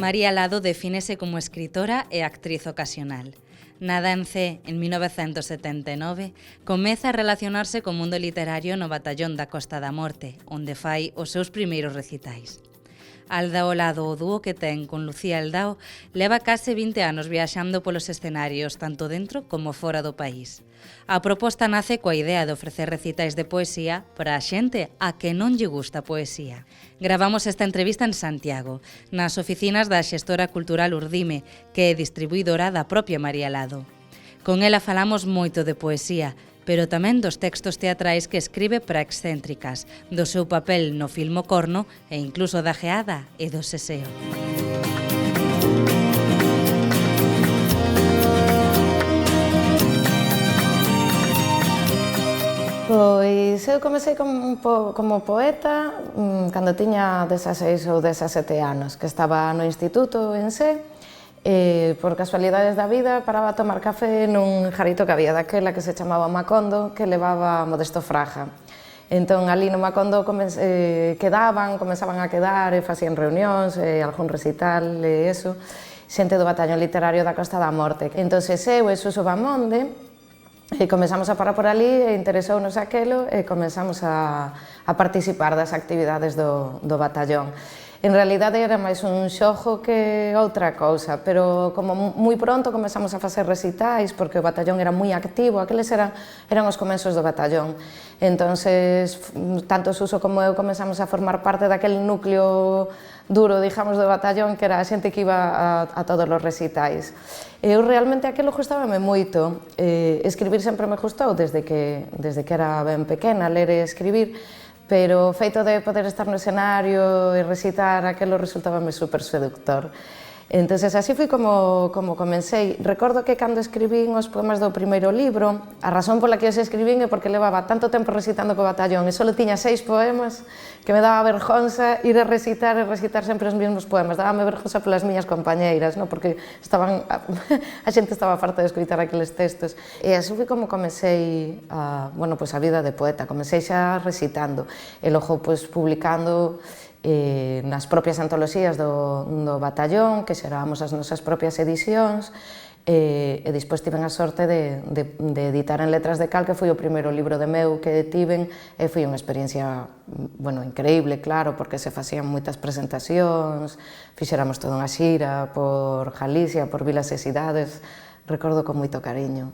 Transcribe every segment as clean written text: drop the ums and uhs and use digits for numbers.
María Lado defínese como escritora e actriz ocasional. Nada en Cee, en 1979, comeza a relacionarse co mundo literario no Batallón da Costa da Morte, onde fai os seus primeiros recitais. Alda ao lado o dúo que ten con Lucía Eldao leva case 20 anos viaxando polos escenarios, tanto dentro como fora do país. A proposta nace coa idea de ofrecer recitais de poesía para a xente a que non lle gusta a poesía. Gravamos esta entrevista en Santiago, nas oficinas da xestora cultural Urdime, que é distribuidora da propia María Lado. Con ela falamos moito de poesía, pero tamén dos textos teatrais que escribe para excéntricas, do seu papel no filme Corno e incluso da Geada e do Seseo. Pois eu comecei como poeta cando tiña 16 ou 17 anos, que estaba no instituto en Cee, e por casualidades da vida paraba a tomar café nun jarito que había daquela que se chamaba Macondo, que levaba Modesto Fraga. Entón, ali no Macondo comenzaban a quedar e facían reunións, algún recital e eso, xente do Batallón Literario da Costa da Morte. Entón, eu e Suso Bamonde comezamos a parar por ali e interesounos aquelo e comezamos a participar das actividades do batallón. En realidade era máis un xogo que outra cousa, pero como moi pronto comezamos a facer recitais, porque o batallón era moi activo, aqueles eran os comenzos do batallón. Entonces, tanto Suso como eu comezamos a formar parte daquele núcleo duro, digamos, do batallón, que era a xente que iba a todos os recitais. Eu realmente aquilo gustábame moito, escribir sempre me gustou desde que era ben pequena, ler e escribir, pero o feito de poder estar no escenario e recitar aquilo resultábame super seductor. Entón, así foi como comecei. Recordo que cando escribín os poemas do primeiro libro, a razón pola que os escribín é porque levaba tanto tempo recitando co batallón e só tiña 6 poemas que me daba vergonza ir a recitar sempre os mesmos poemas. Dábame vergonza polas miñas compañeiras, no? Porque a xente estaba farta de escoitar aqueles textos. E así foi como comecei a vida de poeta. Comecei xa recitando e logo publicando nas propias antoloxías do batallón, que xerábamos as nosas propias edicións, e despois tiven a sorte de editar en Letras de Cal, que foi o primeiro libro de meu que tiven, e foi unha experiencia increíble, claro, porque se facían moitas presentacións, fixéramos toda unha xira por Galicia, por vilas e cidades, recordo con moito cariño.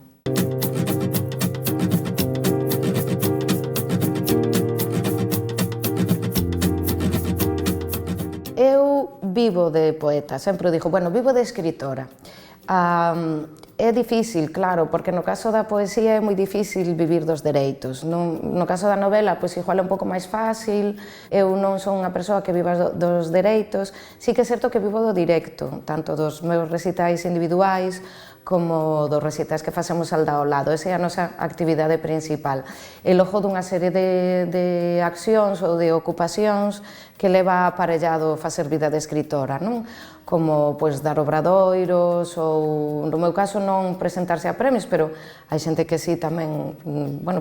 Eu vivo de poeta, sempre digo, vivo de escritora. É difícil, claro, porque no caso da poesía é moi difícil vivir dos dereitos. No caso da novela, pois igual é un pouco máis fácil, eu non son unha persoa que viva dos dereitos, sí que é certo que vivo do directo, tanto dos meus recitais individuais, como dos recitais que facemos ao lado. Esa é a nosa actividade principal. E logo dunha serie de accións ou de ocupacións que leva aparellado facer vida de escritora, non? Como dar obradoiros ou, no meu caso, non presentarse a premios, pero hai xente que sí tamén,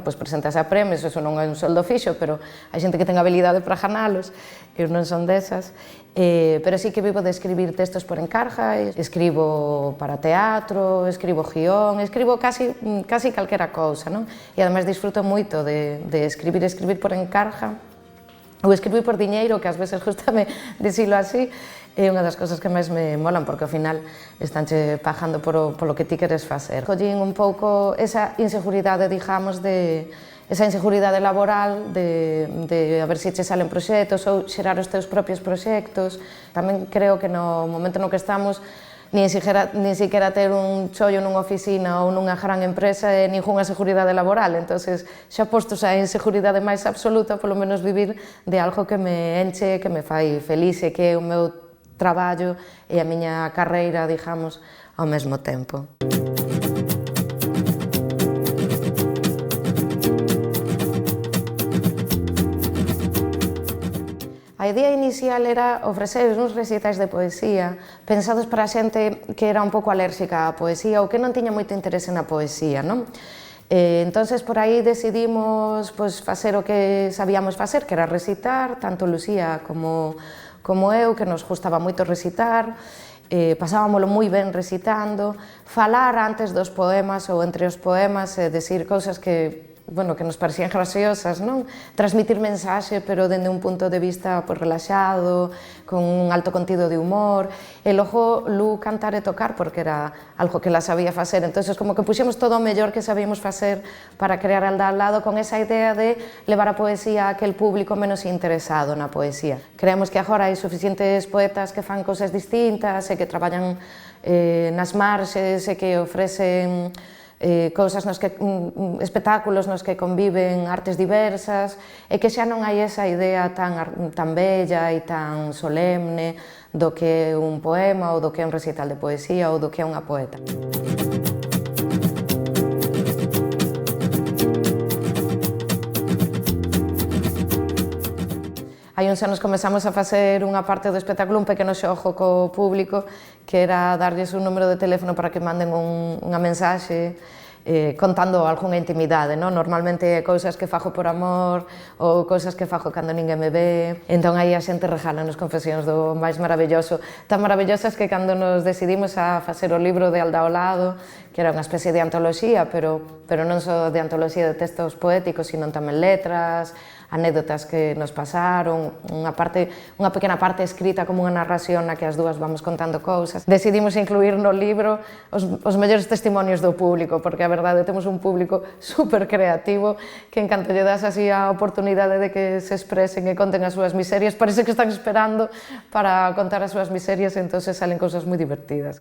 presentarse a premios, eso non é un soldo fixo, pero hai xente que ten habilidade para ganalos, eu non son desas, pero sí que vivo de escribir textos por encarga, escribo para teatro, escribo guión, escribo casi calquera cousa, non? E ademais disfruto moito de escribir por encarga, ou escribir por diñeiro, que ás veces gustame dicilo así, é unha das cousas que máis me molan, porque ao final estánche pagando polo que ti queres facer. Collín un pouco esa inseguridade, digamos, esa inseguridade laboral de a ver se che salen proxectos ou xerar os teus propios proxectos. Tamén creo que no momento no que estamos nin siquiera ter un chollo nunha oficina ou nunha gran empresa é ningunha seguridade laboral, entonces xa postos a inseguridade máis absoluta, polo menos vivir de algo que me enche, que me fai feliz e que é o meu traballo e a miña carreira, digamos, ao mesmo tempo. A idea inicial era ofrecer uns recitais de poesía pensados para a xente que era un pouco alérxica á poesía ou que non tiña moito interese na poesía, non? Entonces, por aí decidimos facer o que sabíamos facer, que era recitar, tanto Lucía como como eu, que nos gustaba moito recitar, pasábamolo moi ben recitando, falar antes dos poemas ou entre os poemas e decir cousas que nos parecían graciosas, non? Transmitir mensaxe, pero dende un punto de vista relaxado, con un alto contido de humor, e logo Lu cantar e tocar, porque era algo que la sabía facer, entonces como que puxemos todo o mellor que sabíamos facer para crear Alda ao lado, con esa idea de levar a poesía a aquel público menos interesado na poesía. Creemos que agora hai suficientes poetas que fan cousas distintas e que traballan nas marxes e que ofrecen cousas nos que, espectáculos nos que conviven artes diversas e que xa non hai esa idea tan bella e tan solemne do que é un poema ou do que é un recital de poesía ou do que é unha poeta. Hai uns anos comezamos a facer unha parte do espectáculo, un pequeno xogo co público, que era darlles un número de teléfono para que manden unha mensaxe contando algunha intimidade, non? Normalmente cousas que fago por amor ou cousas que fago cando ninguén me ve. Entón aí a xente regalanos confesións do máis maravilloso, tan maravillosas que cando nos decidimos a facer o libro de Alda ao lado, que era unha especie de antoloxía, pero non só de antoloxía de textos poéticos, sino tamén letras, anécdotas que nos pasaron, unha pequena parte escrita como unha narración na que as dúas vamos contando cousas. Decidimos incluir no libro os mellores testimonios do público, porque a verdade temos un público super creativo que en canto lle das así a oportunidade de que se expresen e conten as súas miserias, parece que están esperando para contar as súas miserias e entón salen cousas moi divertidas.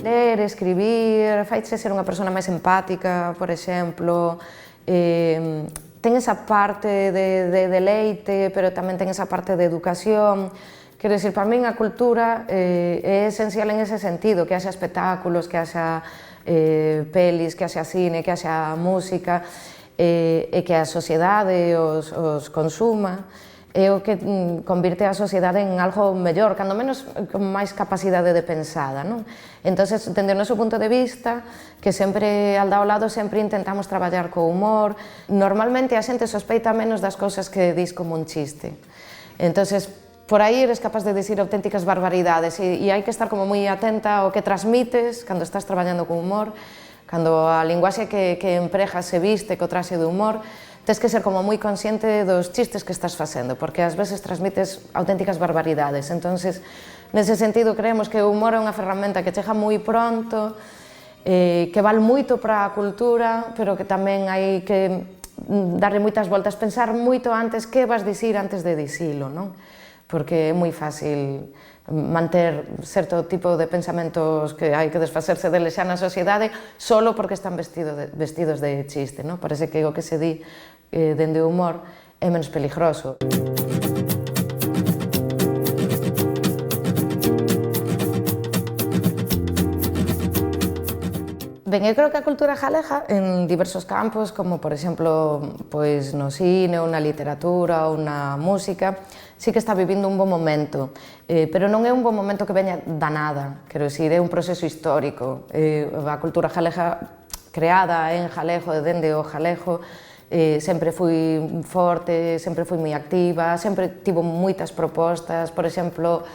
Ler, escribir, faiche ser unha persona máis empática, por exemplo, ten esa parte de deleite, pero tamén ten esa parte de educación. Quero dicir, para min a cultura é esencial en ese sentido, que haxa espectáculos, que haxa pelis, que haxa cine, que haxa música, e que a sociedade os consuma. É o que convirte a sociedade en algo mellor, cando menos con máis capacidade de pensada, non? Entón, dende o noso punto de vista, que sempre, Alda ao lado, sempre intentamos traballar co humor, normalmente a xente sospeita menos das cousas que dis como un chiste. Entón, por aí eres capaz de dicir auténticas barbaridades e hai que estar como moi atenta ao que transmites cando estás traballando con humor, cando a linguaxe que emprejas se viste co traxe de humor, tens que ser como moi consciente dos chistes que estás facendo, porque ás veces transmites auténticas barbaridades. Entonces, nese sentido, creemos que o humor é unha ferramenta que chega moi pronto, que val moito para a cultura, pero que tamén hai que darle moitas voltas, pensar moito antes que vas dicir antes de dicilo, non? Porque é moi fácil manter certo tipo de pensamentos que hai que desfacerse deles xa na sociedade solo porque están vestidos de chiste, non? Parece que o que se di dende o humor é menos peligroso. Ben, eu creo que a cultura galega en diversos campos, como por exemplo no cine, ou na literatura, ou na música, sí que está vivindo un bon momento, pero non é un bon momento que veña da nada, quero dicir, é un proceso histórico. A cultura galega creada en galego, dende o galego, sempre fui forte, sempre fui moi activa, sempre tivo moitas propostas, por exemplo,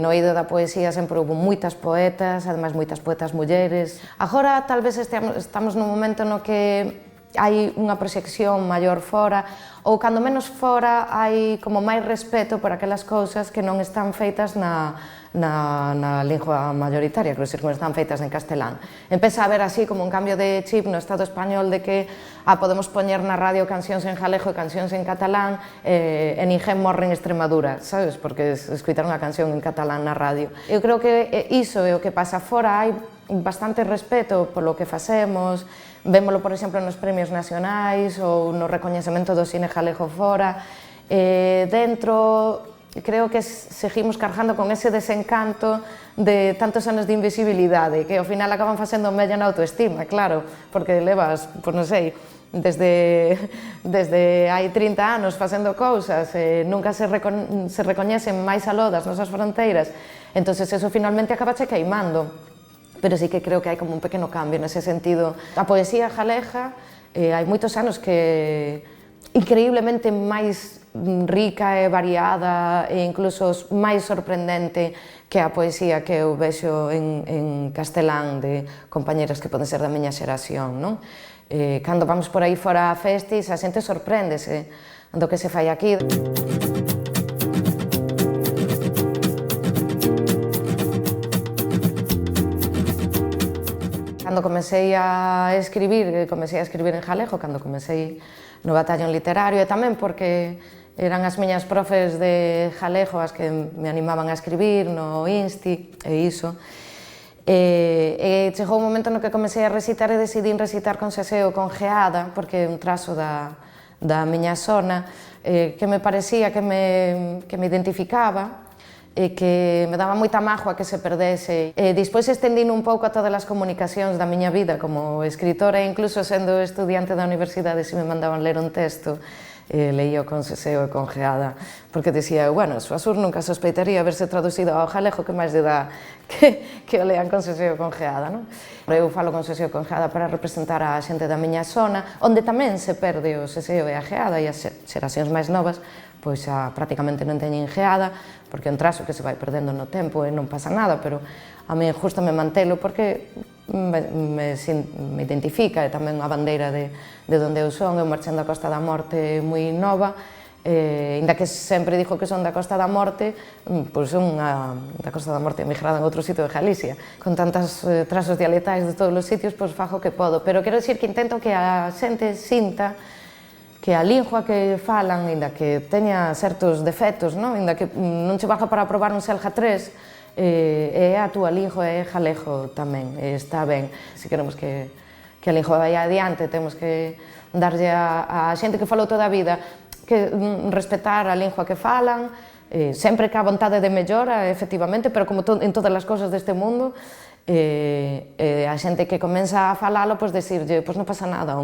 no eido da poesía sempre houve moitas poetas, ademais moitas poetas mulleres. Agora tal vez estamos nun momento no que hai unha proxección maior fora, ou cando menos fora hai como máis respeto por aquelas cousas que non están feitas na lingua maioritaria, que non están feitas en castelán. Empeza a haber así como un cambio de chip no Estado español de que podemos poñer na radio cancións en galego e cancións en catalán e ninguén morre en Extremadura, sabes? Porque escoitar unha canción en catalán na radio. Eu creo que iso é o que pasa fora, hai bastante respeto polo que facemos, vémolo, por exemplo, nos premios nacionais ou no recoñecemento do cine galego fora. Dentro, creo que seguimos cargando con ese desencanto de tantos anos de invisibilidade, que ao final acaban facendo mella na autoestima, claro, porque levas, pois non sei, desde hai 30 anos facendo cousas, nunca se recoñecen máis aló das nosas fronteiras, entón eso finalmente acaba che queimando. pero sí que creo que hai como un pequeno cambio nese sentido. A poesía galega hai moitos anos que increíblemente máis rica e variada e incluso máis sorprendente que a poesía que eu vexo en castelán de compañeras que poden ser da miña xeración, non? Cando vamos por aí fora a festis, a xente sorpréndese do que se fai aquí. Cando comecei a escribir en galego, cando comecei no batallón literario, e tamén porque eran as miñas profes de galego as que me animaban a escribir no Insti e iso. E chegou un momento no que comecei a recitar e decidín recitar con seseo con geada, porque é un trazo da miña zona, que me parecía que me identificaba, e que me daba moita mágoa que se perdese. Despois estendino un pouco a todas as comunicacións da miña vida como escritora, e incluso sendo estudiante da universidade, se me mandaban ler un texto, leía con seseo e con geada, porque dicía, bueno, Suasur nunca sospeitaría haberse traducido ao galego, que máis lle dá que o lean con seseo e con geada, non? Eu falo con seseo e con geada para representar a xente da miña zona, onde tamén se perde o seseo e a geada, e as xeracións máis novas pois xa prácticamente non teñen geada, porque é un trazo que se vai perdendo no tempo e non pasa nada, pero a mí gústame mantelo porque me identifica, e tamén a bandeira de onde eu son. Eu marchei da Costa da Morte moi nova, inda que sempre dixo que son da Costa da Morte, pois son da Costa da Morte emigrada en outro sitio de Galicia. Con tantos trazos dialectais de todos os sitios, pois fago o que podo, pero quero dicir que intento que a xente sinta que a lingua que falan, inda que teña certos defectos, inda que non che baja para aprobar un Selga 3, é a túa lingua, é galego tamén, está ben. Se queremos que a lingua vai adiante, temos que darlle a xente que falou toda a vida que respetar a lingua que falan, sempre que a vontade de mellora, efectivamente, pero como en todas as cousas deste mundo, a xente que comeza a falalo, pois dicirlle, pois non pasa nada,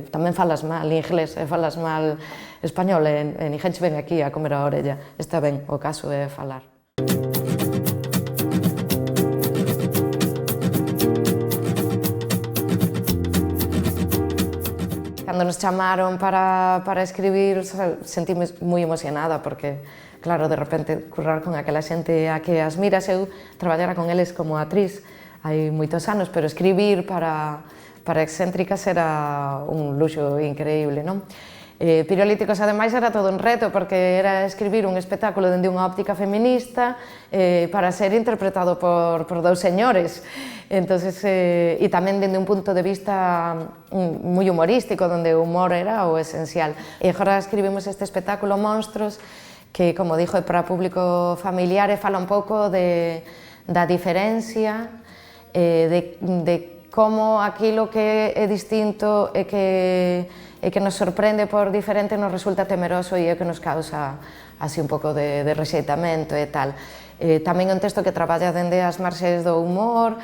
tamén falas mal inglés e falas mal español e ninguén che ven aquí a comer a orella, está ben, o caso é falar. Cando nos chamaron para escribir, sentime moi emocionada porque, claro, de repente, currar con aquela xente a que as miras, eu traballara con eles como actriz hai moitos anos, pero escribir para excéntricas era un luxo increíble, non? Pirolíticos, ademais, era todo un reto, porque era escribir un espectáculo dende unha óptica feminista para ser interpretado por dous señores. Entonces, e tamén dende un punto de vista moi humorístico, onde o humor era o esencial. E agora escribimos este espectáculo Monstros, que, como dixo, é para público familiar e fala un pouco da diferencia, de como aquilo que é distinto e que nos sorprende por diferente nos resulta temeroso e é que nos causa así un pouco de rexeitamento e tal. Tamén é un texto que traballa dende as marxes do humor,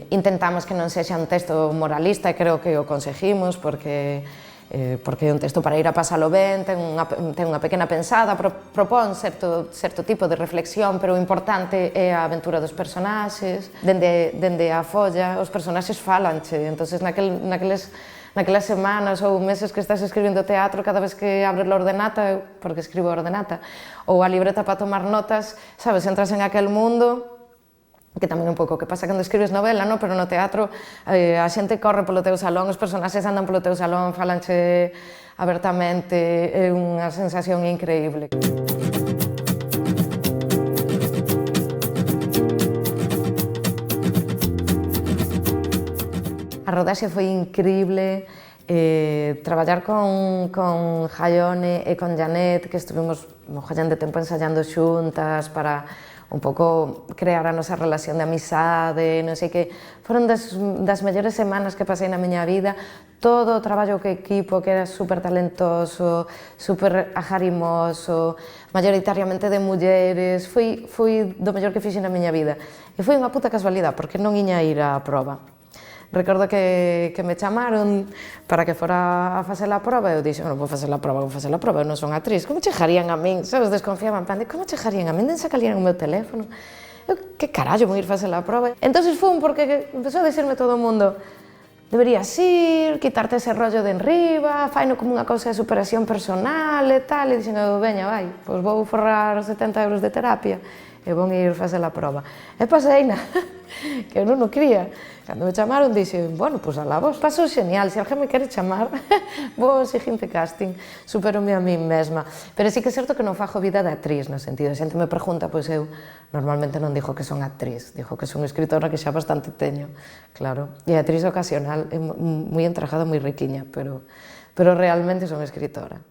intentamos que non sexa un texto moralista e creo que o conseguimos porque é un texto para ir a pasalo ben, ten unha pequena pensada, propón certo tipo de reflexión, pero o importante é a aventura dos personaxes. Dende a folla, os personaxes falanche, entonces naquelas semanas ou meses que estás escribindo teatro, cada vez que abres a ordenata, porque escribo a ordenata, ou a libreta para tomar notas, sabes, entras en aquel mundo, que tamén é un pouco o que pasa cando escribes novela, pero no teatro a xente corre polo teu salón, os personaxes andan polo teu salón, falanche abertamente, é unha sensación increíble. A rodaxe foi increíble, traballar con Jaione e con Janet, que estuvimos mogollón de tempo ensayando xuntas para un pouco crear a nosa relación de amizade, non sei que, foron das mellores semanas que pasei na miña vida, todo o traballo que equipo, que era super talentoso, super ajarimoso, mayoritariamente de mulleres, foi do mellor que fixe na miña vida. E foi unha puta casualidade, porque non iña ir á proba. Recordo que me chamaron para que fora a facer a proba e eu dixo, non vou facer a proba, eu non son actriz, como chegarían a min? Sabes, desconfiaban, como chegarían a min? Den sacarían o meu teléfono? Eu, que carallo, vou ir facer a prova. Entón fun porque empezou a dicirme todo o mundo, deberías ir, quitarte ese rollo de enriba, faino como unha cousa de superación personal e tal, e dixen, veña, vai, pois vou forrar 70 euros de terapia e vou ir facer a prova. E paseina, que eu non o quería. Cando me chamaron, dixen, bueno, pois alá vos. Pasou xenial, se alguén me quere chamar, vou ao seguinte casting, superome a mí mesma. Pero sí que é certo que non fago vida de actriz, no sentido, se xente me pregunta, pois eu normalmente non dixo que son actriz, dixo que son escritora que xa bastante teño, claro. E a actriz ocasional é moi entregada, moi riquiña, pero realmente son escritora.